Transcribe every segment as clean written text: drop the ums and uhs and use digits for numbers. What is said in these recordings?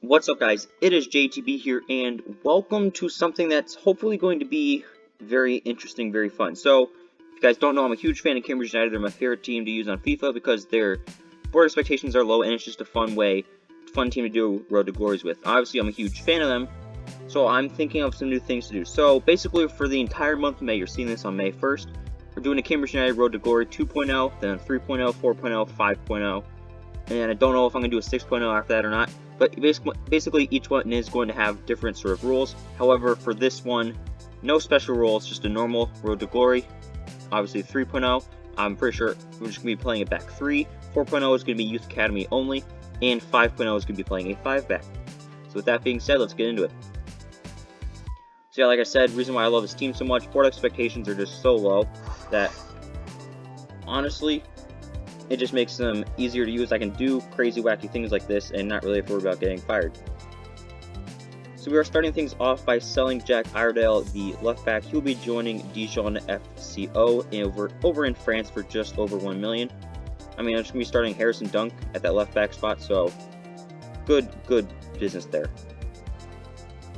What's up, guys? It is JTB here, and welcome to something that's hopefully going to be very interesting, very fun. So, if you guys don't know, I'm a huge fan of Cambridge United. They're my favorite team to use on FIFA because their board expectations are low, and it's just a fun team to do Road to Glories with. Obviously, I'm a huge fan of them, so I'm thinking of some new things to do. So, basically, for the entire month of May, you're seeing this on May 1st, we're doing a Cambridge United Road to Glory 2.0, then a 3.0, 4.0, 5.0, and I don't know if I'm going to do a 6.0 after that or not. But basically, each one is going to have different sort of rules. However, for this one, no special rules, just a normal Road to Glory. Obviously, 3.0, I'm pretty sure we're just going to be playing a back 3. 4.0 is going to be Youth Academy only. And 5.0 is going to be playing a 5-back. So with that being said, let's get into it. So yeah, like I said, the reason why I love this team so much, board expectations are just so low that, honestly, it just makes them easier to use. I can do crazy, wacky things like this and not really worry about getting fired. So we are starting things off by selling Jack Iredale, the left back. He'll be joining Dijon FCO over in France for just over 1 million. I mean, I'm just going to be starting Harrison Dunk at that left back spot, so good business there.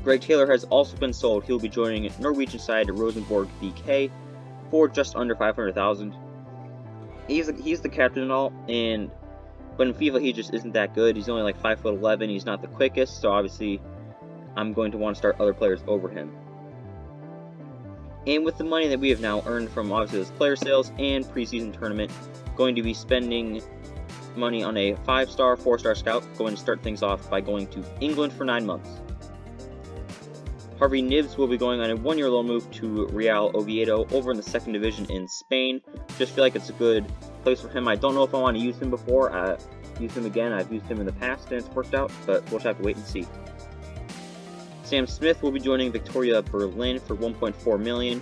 Greg Taylor has also been sold. He'll be joining Norwegian side Rosenborg BK for just under 500,000. He's the captain and all, but in FIFA he just isn't that good. He's only like 5'11". He's not the quickest, so obviously I'm going to want to start other players over him. And with the money that we have now earned from obviously those player sales and preseason tournament, going to be spending money on a 5-star, 4-star scout. Going to start things off by going to England for 9 months. Harvey Nibs will be going on a 1-year loan move to Real Oviedo over in the 2nd division in Spain. Just feel like it's a good place for him. I don't know if I want to use him before. Use him again. I've used him in the past and it's worked out, but we'll just have to wait and see. Sam Smith will be joining Victoria Berlin for 1.4 million.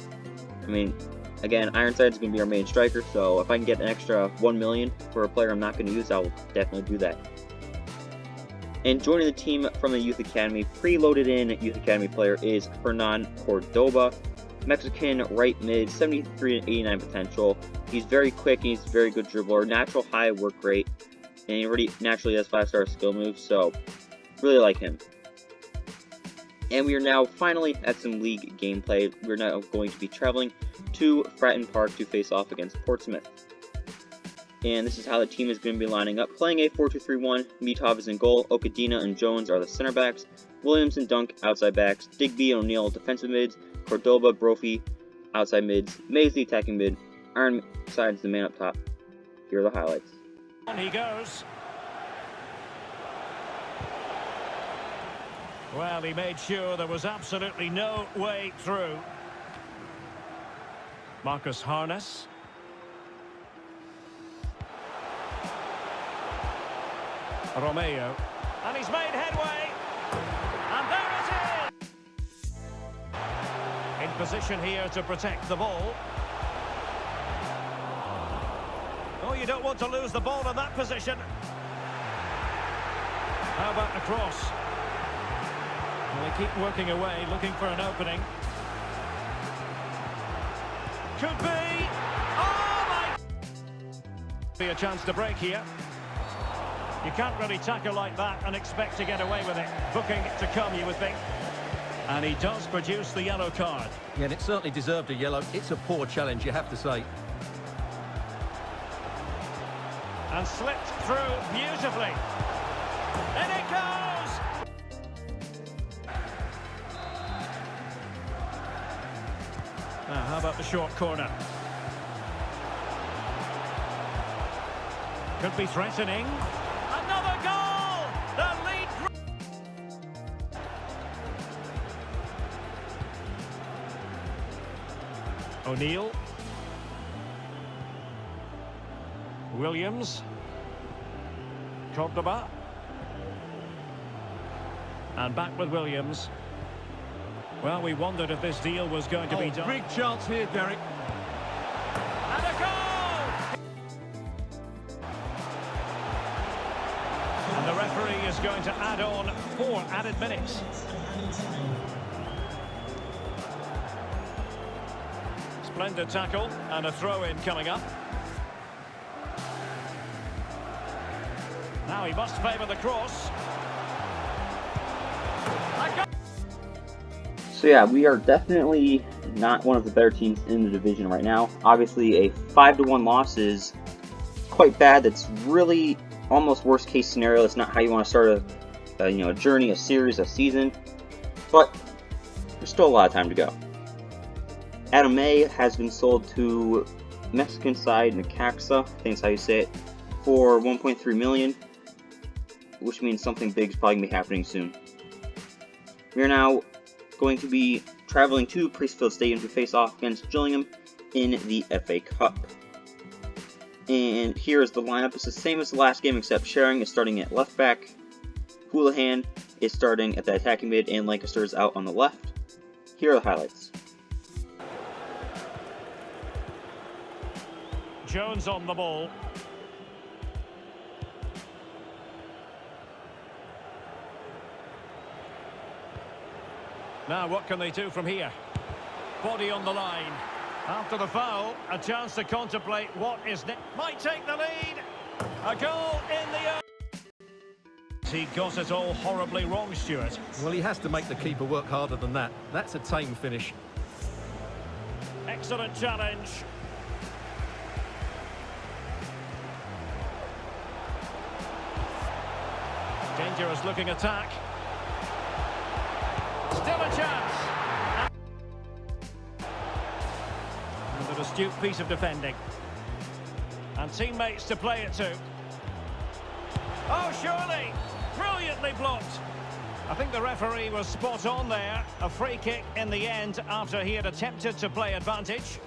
I mean, again, Ironside's going to be our main striker, so if I can get an extra 1 million for a player I'm not going to use, I'll definitely do that. And joining the team from the Youth Academy, preloaded in Youth Academy player is Hernan Cordoba, Mexican right mid, 73 and 89 potential. He's very quick and he's a very good dribbler, natural high work rate, and he already naturally has 5-star skill moves, so really like him. And we are now finally at some league gameplay. We're now going to be traveling to Fratton Park to face off against Portsmouth. And this is how the team is going to be lining up. Playing a 4-2-3-1, Mitov is in goal, Okadina and Jones are the center backs, Williams and Dunk outside backs, Digby and O'Neill defensive mids, Cordoba, Brophy outside mids, Mays the attacking mid, Ironside's the man up top. Here are the highlights. On he goes. Well, he made sure there was absolutely no way through. Marcus Harness. Romeo, and he's made headway, and there it is! In position here to protect the ball. Oh, you don't want to lose the ball in that position. How about the cross? Well, they keep working away, looking for an opening. Could be! Oh, my! Be a chance to break here. You can't really tackle like that and expect to get away with it. Booking to come, you would think. And he does produce the yellow card. Yeah, and it certainly deserved a yellow. It's a poor challenge, you have to say. And slipped through beautifully. In it goes! Now, how about the short corner? Could be threatening. Another goal! The lead. O'Neill. Williams. Cordoba. And back with Williams. Well, we wondered if this deal was going to be done. Big chance here, Derek. And a goal! And the referee is going to add on 4 added minutes. Splendid tackle and a throw-in coming up. Now he must favour the cross. So yeah, we are definitely not one of the better teams in the division right now. Obviously, a 5-1 loss is quite bad. That's really almost worst case scenario. That's not how you want to start a journey, a series, a season. But there's still a lot of time to go. Adam May has been sold to Mexican side Necaxa, I think that's how you say it, for $1.3 million, which means something big is probably going to be happening soon. We are now going to be traveling to Priestfield Stadium to face off against Gillingham in the FA Cup. And here is the lineup. It's the same as the last game, except Sharing is starting at left back, Houlihan is starting at the attacking mid, and Lancaster is out on the left. Here are the highlights. Jones on the ball. Now what can they do from here? Body on the line. After the foul, a chance to contemplate what is next. Might take the lead. A goal in the... He got it all horribly wrong, Stuart. Well, he has to make the keeper work harder than that. That's a tame finish. Excellent challenge. Dangerous looking attack. Still a chance. And an astute piece of defending. And teammates to play it to. Oh, surely. Brilliantly blocked. I think the referee was spot on there. A free kick in the end after he had attempted to play advantage.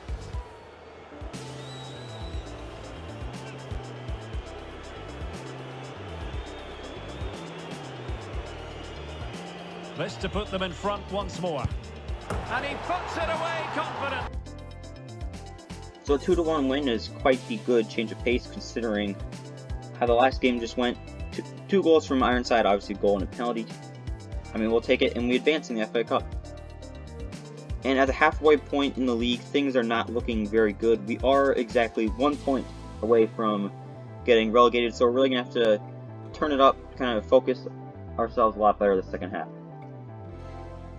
This to put them in front once more. And he puts it away confident. So a 2-1 win is quite the good change of pace considering how the last game just went. Two goals from Ironside, obviously a goal and a penalty. I mean, we'll take it, and we advance in the FA Cup. And at the halfway point in the league, things are not looking very good. We are exactly 1 point away from getting relegated, so we're really going to have to turn it up, kind of focus ourselves a lot better the second half.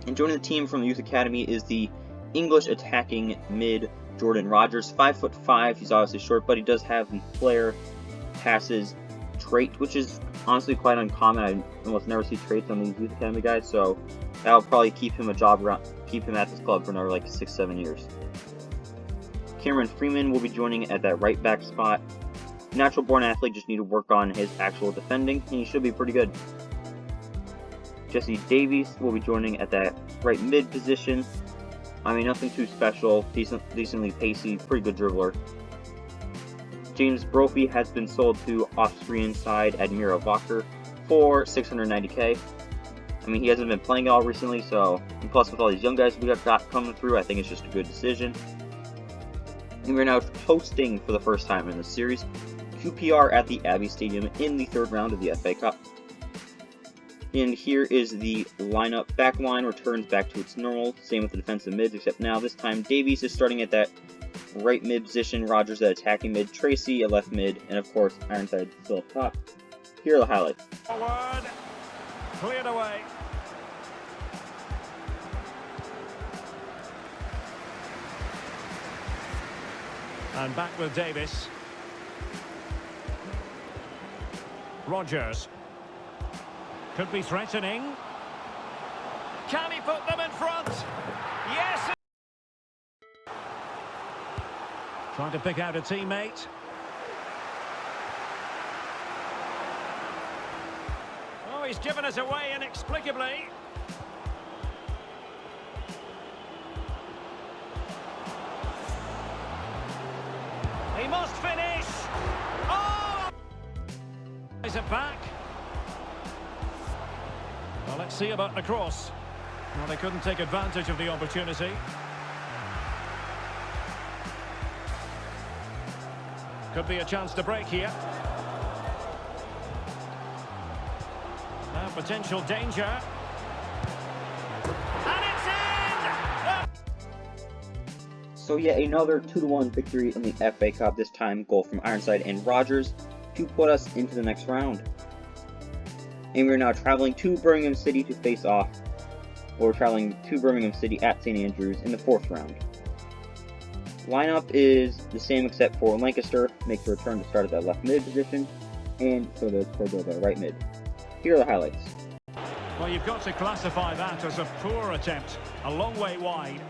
And joining the team from the Youth Academy is the English attacking mid Jordan Rogers, 5'5". He's obviously short, but he does have the flair, passes, trait, which is honestly quite uncommon. I almost never see traits on these Youth Academy guys, so that'll probably keep him keep him at this club for another like 6-7 years. Cameron Freeman will be joining at that right back spot. Natural born athlete, just need to work on his actual defending, and he should be pretty good. Jesse Davies will be joining at that right mid position. I mean, nothing too special, decently pacey, pretty good dribbler. James Brophy has been sold to Austrian side Admira Wacker for $690K. I mean, he hasn't been playing at all recently, so, and plus with all these young guys we got coming through, I think it's just a good decision. And we're now hosting for the first time in this series QPR at the Abbey Stadium in the third round of the FA Cup. And here is the lineup. Back line returns back to its normal, same with the defensive mids, except now this time Davies is starting at that right mid position, Rogers at attacking mid, Tracy at left mid, and of course Ironside still up top. Here are the highlights. Forward, cleared away. And back with Davis. Rogers. Could be threatening. Can he put them in front? Yes! Trying to pick out a teammate. Oh, he's given us away inexplicably. He must finish. Oh! Is it back? Well, let's see about the cross. Well, they couldn't take advantage of the opportunity. Could be a chance to break here. Now potential danger. And it's in! So yet another 2-1 victory in the FA Cup, this time goal from Ironside and Rogers to put us into the next round. And we're now traveling to Birmingham City to face off We're traveling to Birmingham City at St Andrews in the 4th round. Lineup is the same except for Lancaster makes a return to start at that left mid position, and so does Cordova right mid. Here are the highlights. Well, you've got to classify that as a poor attempt, a long way wide.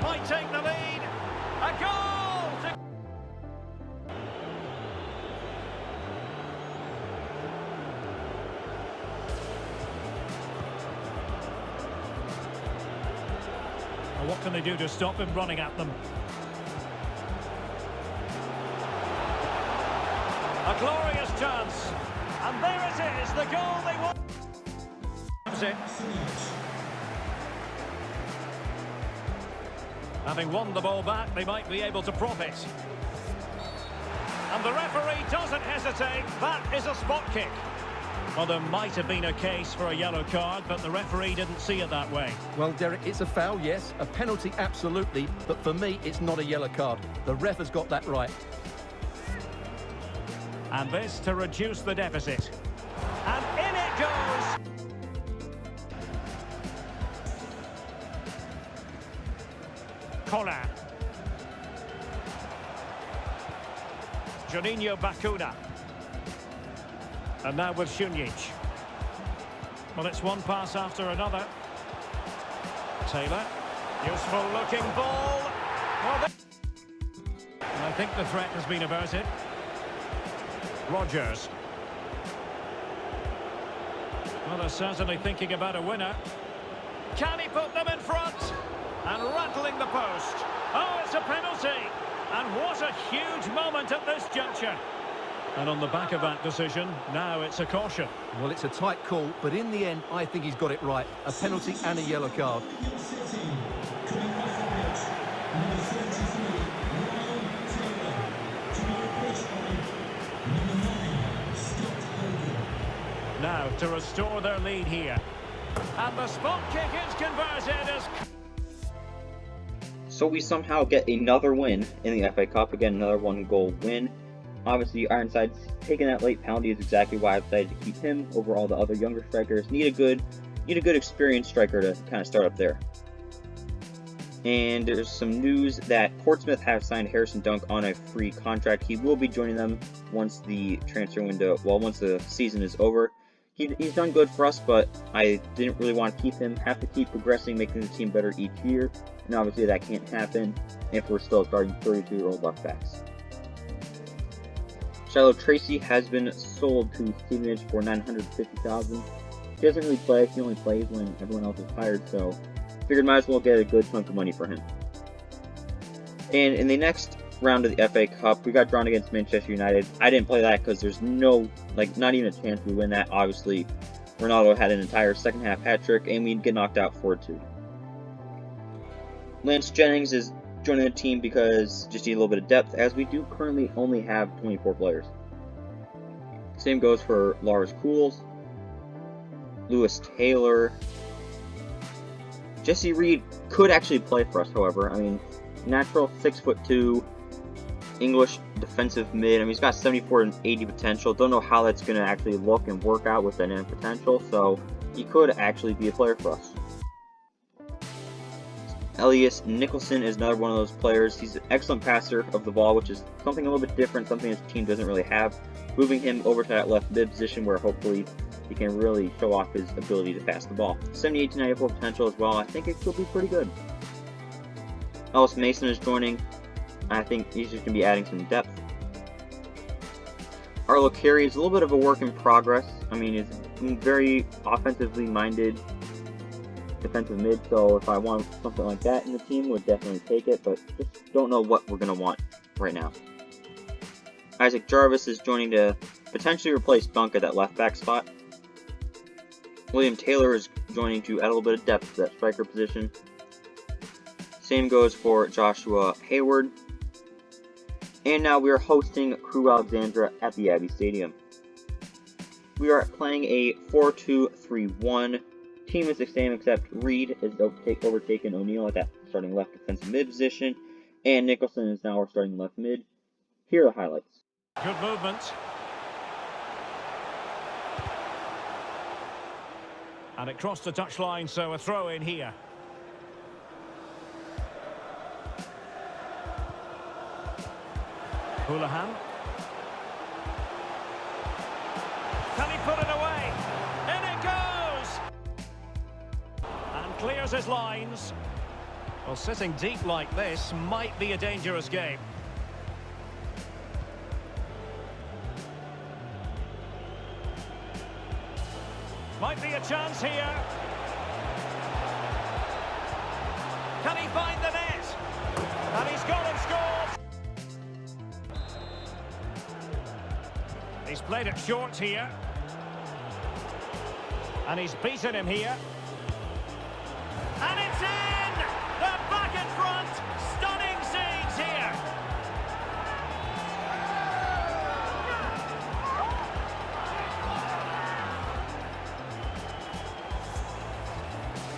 Might take the lead. A goal! Well, what can they do to stop him running at them? A glorious chance. And there it is, the goal they want. That's it. Having won the ball back, they might be able to prop it. And the referee doesn't hesitate. That is a spot kick. Well, there might have been a case for a yellow card, but the referee didn't see it that way. Well, Derek, it's a foul, yes. A penalty, absolutely. But for me, it's not a yellow card. The ref has got that right. And this to reduce the deficit. And in it goes! Colin. Juninho Bakuna. And now with Shunic. Well, it's one pass after another. Taylor. Useful looking ball. Well, and I think the threat has been averted. Rogers. Well, they're certainly thinking about a winner. Can he put them in front? And rattling the post. Oh, it's a penalty. And what a huge moment at this juncture. And on the back of that decision, now it's a caution. Well, it's a tight call, but in the end, I think he's got it right. A penalty and a yellow card. Now to restore their lead here. And the spot kick is converted as... So we somehow get another win in the FA Cup. Again, another 1-goal win. Obviously, Ironside's taking that late penalty is exactly why I decided to keep him over all the other younger strikers. Need a good experienced striker to kind of start up there. And there's some news that Portsmouth have signed Harrison Dunk on a free contract. He will be joining them once the transfer window, once the season is over. He's done good for us, but I didn't really want to keep him. Have to keep progressing, making the team better each year. And obviously that can't happen if we're still starting 32-year-old left backs. Shiloh Tracy has been sold to Stevenage for $950,000. He doesn't really play. He only plays when everyone else is hired, so figured might as well get a good chunk of money for him. And in the next round of the FA Cup, we got drawn against Manchester United. I didn't play that because there's no, not even a chance we win that. Obviously, Ronaldo had an entire second half hat trick, and we'd get knocked out 4-2. Lance Jennings is joining the team because just need a little bit of depth, as we do currently only have 24 players. Same goes for Lars Cools, Lewis Taylor. Jesse Reed could actually play for us, however. I mean, natural 6'2", English defensive mid. I mean, he's got 74 and 80 potential. Don't know how that's going to actually look and work out with dynamic potential, so he could actually be a player for us. Elias Nicholson is another one of those players. He's an excellent passer of the ball, which is something a little bit different, something his team doesn't really have. Moving him over to that left mid position where hopefully he can really show off his ability to pass the ball. 78 to 94 potential as well. I think it could be pretty good. Ellis Mason is joining. I think he's just going to be adding some depth. Arlo Carey is a little bit of a work in progress. I mean, he's very offensively minded defensive mid, so if I want something like that in the team, would definitely take it, but just don't know what we're going to want right now. Isaac Jarvis is joining to potentially replace Dunk at that left back spot. William Taylor is joining to add a little bit of depth to that striker position. Same goes for Joshua Hayward. And now we are hosting Crewe Alexandra at the Abbey Stadium. We are playing a 4-2-3-1. team is the same except Reed has overtaken O'Neill at that starting left defensive mid position, and Nicholson is now our starting left mid. Here are the highlights. Good movement. And it crossed the touchline, so a throw in here. Houlihan. Can he put it away? In it goes! And clears his lines. Well, sitting deep like this might be a dangerous game. Might be a chance here. Can he find the net? And he's gone and scored. He's played it short here. And he's beaten him here. And it's in! They're back in front! Stunning scenes here!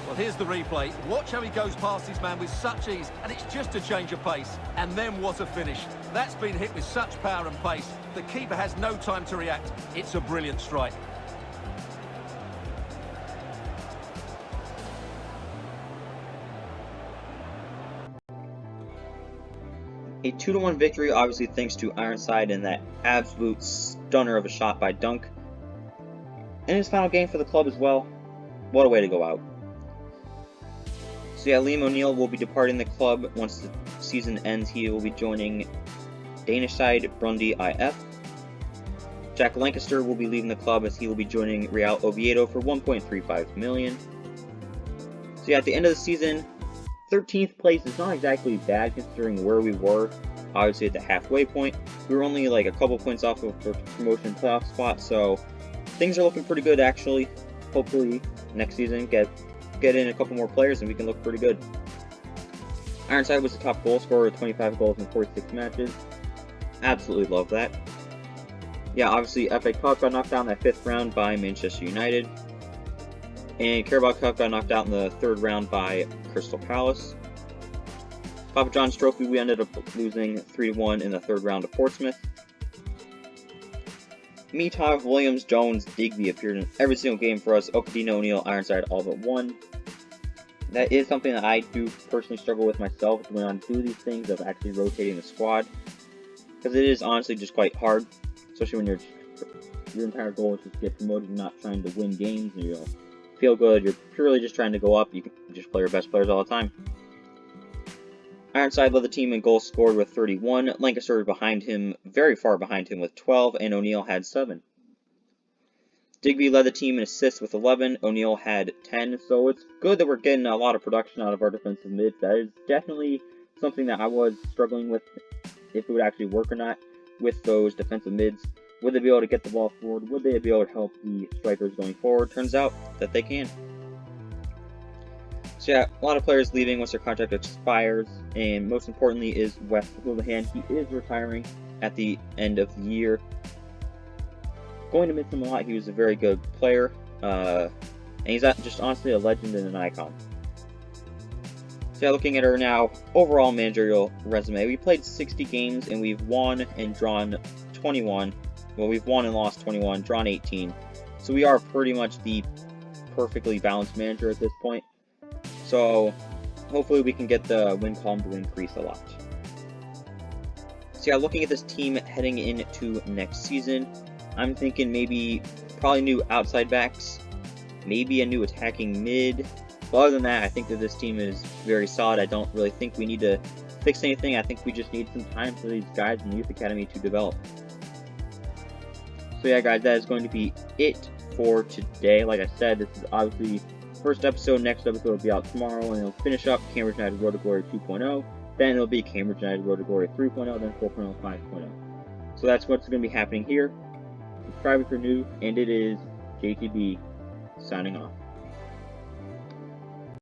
Well, here's the replay. Watch how he goes past his man with such ease, and it's just a change of pace. And then what a finish. That's been hit with such power and pace. The keeper has no time to react. It's a brilliant strike. A 2-1 victory, obviously thanks to Ironside and that absolute stunner of a shot by Dunk. And his final game for the club as well. What a way to go out. So yeah, Liam O'Neill will be departing the club once the season ends. He will be joining Danish side Brøndby IF. Jack Lancaster will be leaving the club as he will be joining Real Oviedo for $1.35 million. So yeah, at the end of the season, 13th place is not exactly bad considering where we were, obviously at the halfway point. We were only like a couple points off of the promotion playoff spot, so things are looking pretty good actually. Hopefully next season get in a couple more players and we can look pretty good. Ironside was the top goal scorer with 25 goals in 46 matches. Absolutely love that. Yeah, obviously FA Cup got knocked out in that 5th round by Manchester United. And Carabao Cup got knocked out in the 3rd round by Crystal Palace. Papa John's Trophy, we ended up losing 3-1 in the 3rd round to Portsmouth. Mitov, Williams, Jones, Digby appeared in every single game for us. Okadino, O'Neill, Ironside all but one. That is something that I do personally struggle with myself when I do these things of actually rotating the squad. Because it is honestly just quite hard. Especially when your entire goal is just to get promoted and not trying to win games. And you'll feel good, you're purely just trying to go up, you can just play your best players all the time. Ironside led the team in goals scored with 31, Lancaster behind him, very far behind him with 12, and O'Neill had 7. Digby led the team in assists with 11, O'Neill had 10, so it's good that we're getting a lot of production out of our defensive mids. That is definitely something that I was struggling with, if it would actually work or not, with those defensive mids. Would they be able to get the ball forward? Would they be able to help the strikers going forward? Turns out that they can. So yeah, a lot of players leaving once their contract expires, and most importantly is Wes Houlihan. He is retiring at the end of the year. Going to miss him a lot. He was a very good player, and he's just honestly a legend and an icon. So yeah, looking at our now overall managerial resume, we played 60 games and we've won and drawn 21. Well, we've won and lost 21, drawn 18. So we are pretty much the perfectly balanced manager at this point. So hopefully we can get the win column to increase a lot. So yeah, looking at this team heading into next season, I'm thinking maybe probably new outside backs, maybe a new attacking mid. But other than that, I think that this team is very solid. I don't really think we need to fix anything. I think we just need some time for these guys in the youth academy to develop. So yeah, guys, that is going to be it for today. Like I said, this is obviously the first episode. Next episode will be out tomorrow, and it'll finish up Cambridge United Road to Glory 2.0. Then it'll be Cambridge United Road to Glory 3.0, then 4.0, 5.0. So that's what's going to be happening here. Subscribe if you're new, and it is JTB signing off.